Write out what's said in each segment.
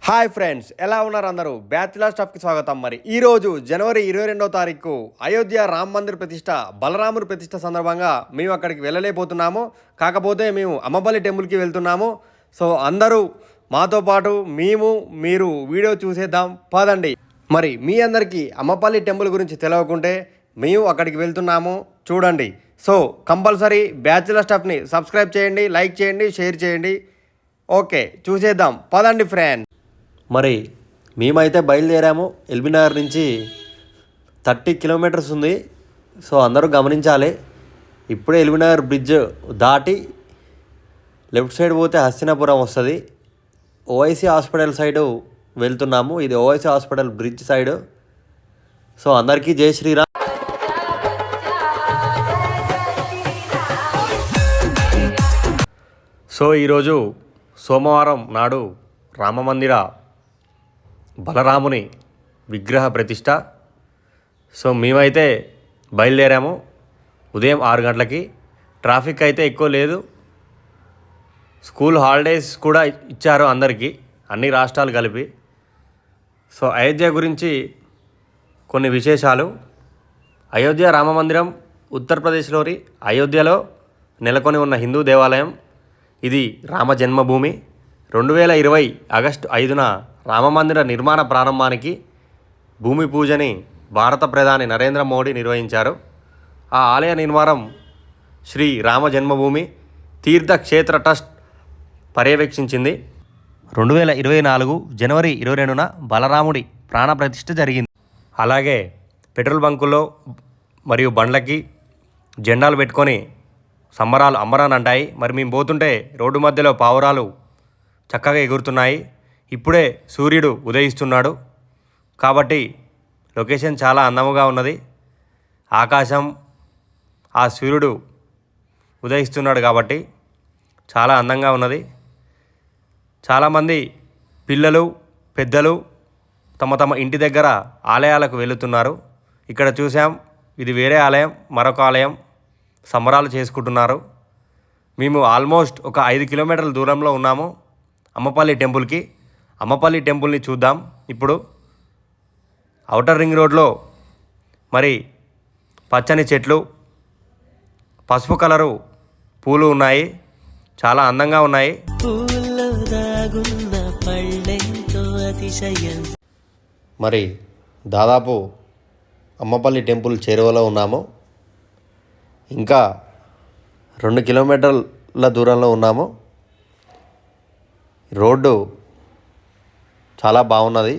Hi friends, ఎలా ఉన్నారు అందరూ? బ్యాచులర్ స్టాఫ్కి స్వాగతం. మరి ఈరోజు జనవరి 22వ తారీఖు అయోధ్య రామ మందిర్ ప్రతిష్ట, బలరాముడి ప్రతిష్ట సందర్భంగా మేము అక్కడికి వెళ్ళలేకపోతున్నాము. కాకపోతే మేము అమ్మపల్లి టెంపుల్కి వెళ్తున్నాము. సో అందరూ మాతో పాటు మీరు వీడియో చూసేద్దాం పదండి. మరి మీ అందరికీ అమ్మపల్లి టెంపుల్ గురించి తెలియకుంటే మేము అక్కడికి వెళ్తున్నాము, చూడండి. సో కంపల్సరీ బ్యాచులర్ స్టాఫ్ని సబ్స్క్రైబ్ చేయండి, లైక్ చేయండి, షేర్ చేయండి. ఓకే, చూసేద్దాం పదండి ఫ్రెండ్స్. మరి మేమైతే బయలుదేరాము. ఎల్బీనగర్ నుంచి 30 కిలోమీటర్స్ ఉంది. సో అందరూ గమనించాలి. ఇప్పుడే ఎల్బీనగర్ బ్రిడ్జ్ దాటి లెఫ్ట్ సైడ్ పోతే హస్తినాపురం వస్తుంది. ఓఐసీ హాస్పిటల్ సైడు వెళ్తున్నాము. ఇది OIC hospital bridge side. So అందరికీ జై శ్రీరామ్. సో ఈరోజు సోమవారం నాడు రామమందిర బలరాముని విగ్రహ ప్రతిష్ట. సో మేమైతే బయలుదేరాము ఉదయం 6 గంటలకి. ట్రాఫిక్ అయితే ఎక్కువ లేదు. స్కూల్ హాలిడేస్ కూడా ఇచ్చారు అందరికీ, అన్ని రాష్ట్రాలు కలిపి. సో అయోధ్య గురించి కొన్ని విశేషాలు. అయోధ్య రామమందిరం ఉత్తరప్రదేశ్లోని అయోధ్యలో నెలకొని ఉన్న హిందూ దేవాలయం. ఇది రామ జన్మభూమి. 2020 ఆగస్టు 5న రామమందిర నిర్మాణ ప్రారంభానికి భూమి పూజని భారత ప్రధాని నరేంద్ర మోడీ నిర్వహించారు. ఆ ఆలయ నిర్మాణం శ్రీ రామ జన్మభూమి తీర్థక్షేత్ర ట్రస్ట్ పర్యవేక్షించింది. 2024 జనవరి 22న బలరాముడి ప్రాణప్రతిష్ఠ జరిగింది. అలాగే పెట్రోల్ బంకుల్లో మరియు బండ్లకి జెండాలు పెట్టుకొని సంబరాలు అంబరాన్ని అంటాయి. మరి మేము పోతుంటే రోడ్డు మధ్యలో పావురాలు చక్కగా ఎగురుతున్నాయి. ఇప్పుడే సూర్యుడు ఉదయిస్తున్నాడు కాబట్టి లొకేషన్ చాలా అందముగా ఉన్నది. ఆకాశం, ఆ సూర్యుడు ఉదయిస్తున్నాడు కాబట్టి చాలా అందంగా ఉన్నది. చాలామంది పిల్లలు, పెద్దలు తమ తమ ఇంటి దగ్గర ఆలయాలకు వెళుతున్నారు. ఇక్కడ చూసాం, ఇది వేరే ఆలయం, మరొక ఆలయం సంబరాలు చేసుకుంటున్నారు. మేము ఆల్మోస్ట్ ఒక 5 కిలోమీటర్ల దూరంలో ఉన్నాము అమ్మపల్లి టెంపుల్కి. అమ్మపల్లి టెంపుల్ని చూద్దాం ఇప్పుడు. ఔటర్ రింగ్ రోడ్లో మరి పచ్చని చెట్లు, పసుపు కలరు పూలు ఉన్నాయి, చాలా అందంగా ఉన్నాయి. మరి దాదాపు అమ్మపల్లి టెంపుల్ చేరువలో ఉన్నాము. ఇంకా 2 కిలోమీటర్ల దూరంలో ఉన్నాము. రోడ్డు చాలా బాగున్నది,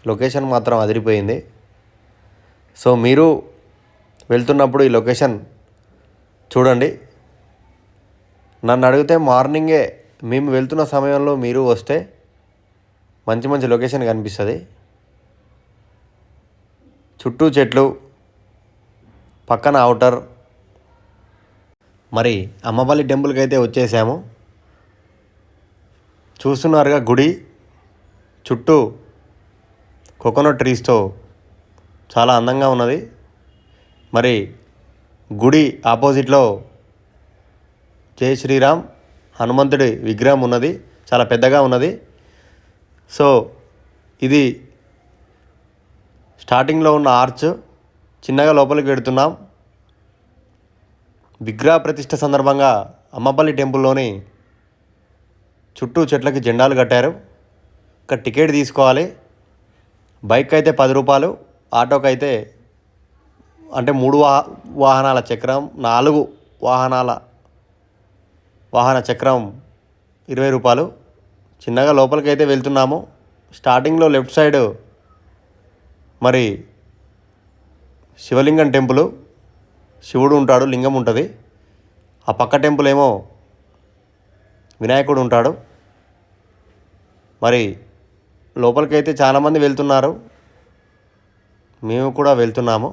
లొకేషన్ మాత్రం అదిరిపోయింది. సో మీరు వెళ్తున్నప్పుడు ఈ లొకేషన్ చూడండి. నన్ను అడిగితే మార్నింగే మేము వెళ్తున్న సమయంలో మీరు వస్తే మంచి మంచి లొకేషన్ కనిపిస్తుంది. చుట్టూ చెట్లు, పక్కన ఔటర్. మరి అమ్మపల్లి టెంపుల్కి అయితే వచ్చేసాము. చూస్తున్నారుగా గుడి చుట్టూ కోకోనట్ ట్రీస్తో చాలా అందంగా ఉన్నది. మరి గుడి ఆపోజిట్లో జై శ్రీరామ్ హనుమంతుడి విగ్రహం ఉన్నది, చాలా పెద్దగా ఉన్నది. సో ఇది స్టార్టింగ్లో ఉన్న ఆర్చ్. చిన్నగా లోపలికి వెడుతున్నాం. విగ్రహ ప్రతిష్ఠ సందర్భంగా అమ్మపల్లి టెంపుల్లోని చుట్టూ చెట్లకి జెండాలు కట్టారు. ఇక్కడ టికెట్ తీసుకోవాలి. బైక్ అయితే 10 రూపాయలు, ఆటోకి అయితే అంటే 3 వాహనాల చక్రం, 4 వాహన చక్రం 20 రూపాయలు. చిన్నగా లోపలికి అయితే వెళ్తున్నాము. స్టార్టింగ్లో లెఫ్ట్ సైడ్ మరి శివలింగం టెంపుల్, శివుడు ఉంటాడు, లింగం ఉంటుంది. ఆ పక్క టెంపుల్ ఏమో వినాయకుడు ఉంటాడు. మరి లోపలికైతే చాలామంది వెళ్తున్నారు, మేము కూడా వెళ్తున్నాము.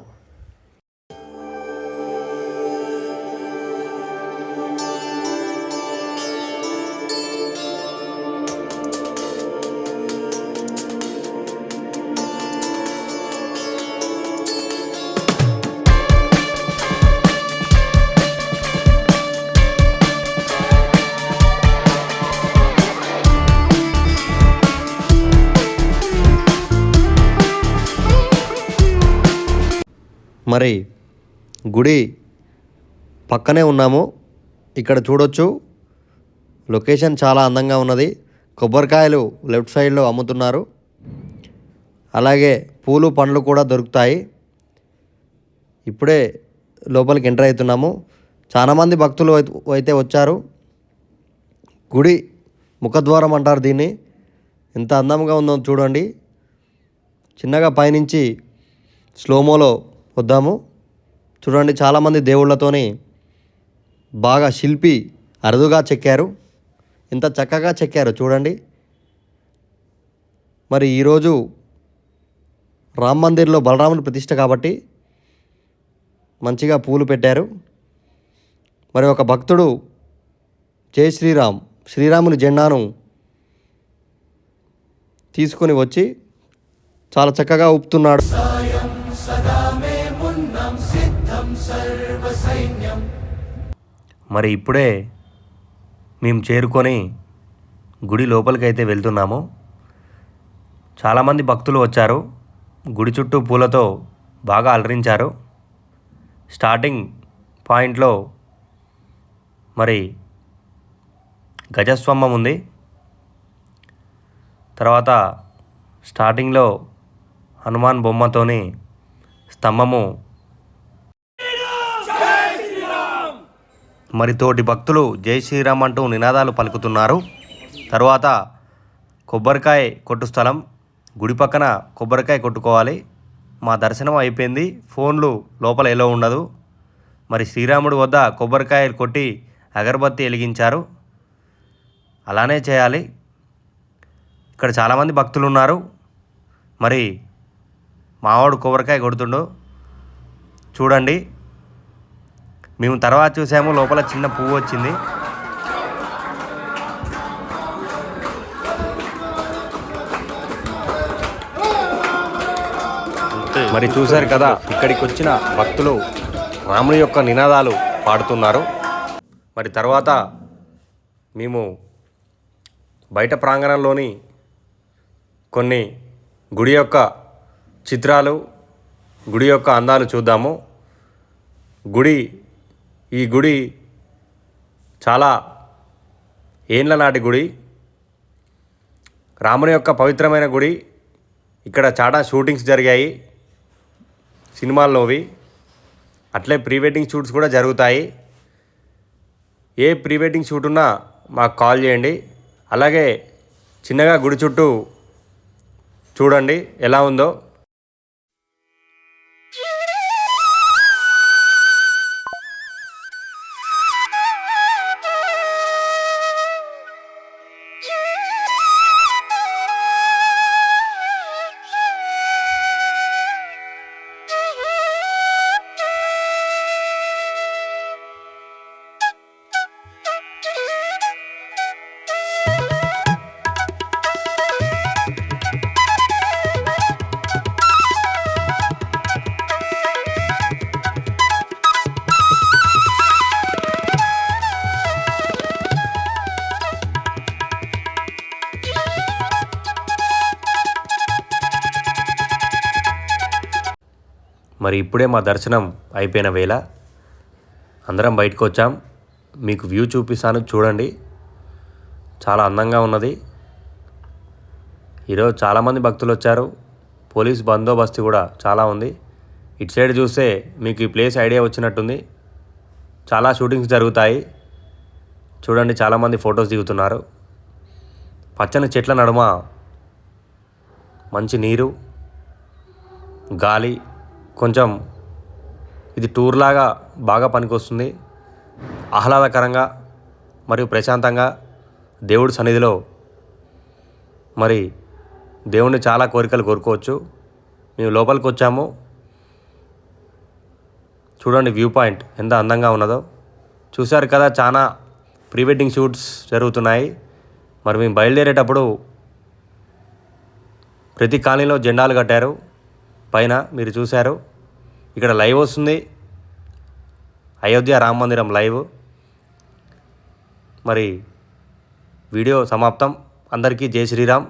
మరి గుడి పక్కనే ఉన్నాము. ఇక్కడ చూడొచ్చు, లొకేషన్ చాలా అందంగా ఉన్నది. కొబ్బరికాయలు లెఫ్ట్ సైడ్లో అమ్ముతున్నారు. అలాగే పూలు పండ్లు కూడా దొరుకుతాయి. ఇప్పుడే లోపలికి ఎంటర్ అవుతున్నాము. చాలామంది భక్తులు అయితే వచ్చారు. గుడి ముఖద్వారం అంటారు దీన్ని. ఎంత అందంగా ఉందో చూడండి. చిన్నగా పైనుంచి స్లోమోలో వద్దాము. చూడండి, చాలామంది దేవుళ్ళతోని బాగా శిల్పి అరుదుగా చెక్కారు. ఎంత చక్కగా చెక్కారు చూడండి. మరి ఈరోజు రామ్ మందిర్లో బలరాముని ప్రతిష్ట కాబట్టి మంచిగా పూలు పెట్టారు. మరి ఒక భక్తుడు జై శ్రీరామ్, శ్రీరాముని జెండాను తీసుకొని వచ్చి చాలా చక్కగా ఊపుతున్నాడు. మరి ఇప్పుడే మేము చేరుకొని గుడి లోపలికైతే వెళ్తున్నాము. చాలామంది భక్తులు వచ్చారు. గుడి చుట్టూ పూలతో బాగా అలరించారు. స్టార్టింగ్ పాయింట్లో మరి గజస్తంభం ఉంది. తర్వాత స్టార్టింగ్లో హనుమాన్ బొమ్మతోని స్తంభము. మరి తోటి భక్తులు జై శ్రీరామ్ అంటూ నినాదాలు పలుకుతున్నారు. తర్వాత కొబ్బరికాయ కొట్టు స్థలం, గుడి పక్కన కొబ్బరికాయ కొట్టుకోవాలి. మా దర్శనం అయిపోయింది. ఫోన్లు లోపల ఎలా ఉండదు. మరి శ్రీరాముడి వద్ద కొబ్బరికాయలు కొట్టి అగరబత్తి వెలిగించారు. అలానే చేయాలి. ఇక్కడ చాలామంది భక్తులు ఉన్నారు. మరి మావాడు కొబ్బరికాయ కొడుతుండు చూడండి. మేము తర్వాత చూసాము, లోపల చిన్న పువ్వు వచ్చింది. మరి చూశారు కదా, ఇక్కడికి వచ్చిన భక్తులు రాముని యొక్క నినాదాలు పాడుతున్నారు. మరి తర్వాత మేము బయట ప్రాంగణంలోని కొన్ని గుడి యొక్క చిత్రాలు, గుడి యొక్క అందాలు చూద్దాము. ఈ గుడి చాలా ఏండ్ల నాటి గుడి. రాముని యొక్క పవిత్రమైన గుడి. ఇక్కడ చాలా షూటింగ్స్ జరిగాయి సినిమాల్లోవి. అట్లే ప్రీ వెడ్డింగ్ షూట్స్ కూడా జరుగుతాయి. ఏ ప్రీ వెడ్డింగ్ షూట్ ఉన్నా మాకు కాల్ చేయండి. అలాగే చిన్నగా గుడి చుట్టూ చూడండి ఎలా ఉందో. మరి ఇప్పుడే మా దర్శనం అయిపోయిన వేళ అందరం బయటకు వచ్చాం. మీకు వ్యూ చూపిస్తాను చూడండి. చాలా అందంగా ఉన్నది. ఈరోజు చాలామంది భక్తులు వచ్చారు. పోలీస్ బందోబస్తు కూడా చాలా ఉంది. ఇటు సైడ్ చూస్తే మీకు ఈ ప్లేస్ ఐడియా వచ్చినట్టుంది. చాలా షూటింగ్స్ జరుగుతాయి. చూడండి, చాలామంది ఫొటోస్ దిగుతున్నారు. పచ్చని చెట్ల నడుమ మంచి నీరు, గాలి. కొంచెం ఇది టూర్ లాగా బాగా పనికొస్తుంది. ఆహ్లాదకరంగా మరియు ప్రశాంతంగా దేవుడి సన్నిధిలో మరి దేవుణ్ణి చాలా కోరికలు కోరుకోవచ్చు. మేము లోపలికి వచ్చాము. చూడండి వ్యూ పాయింట్ ఎంత అందంగా ఉన్నదో. చూశారు కదా, చాలా ప్రీ వెడ్డింగ్ షూట్స్ జరుగుతున్నాయి. మరి మేము బయలుదేరేటప్పుడు ప్రతి కాలనీలో జెండాలు కట్టారు. పైన మీరు చూశారు. ఇక్కడ లైవ్ వస్తుంది, అయోధ్య రామ మందిరం లైవ్. మరి వీడియో సమాప్తం. అందరికీ జై శ్రీరామ్.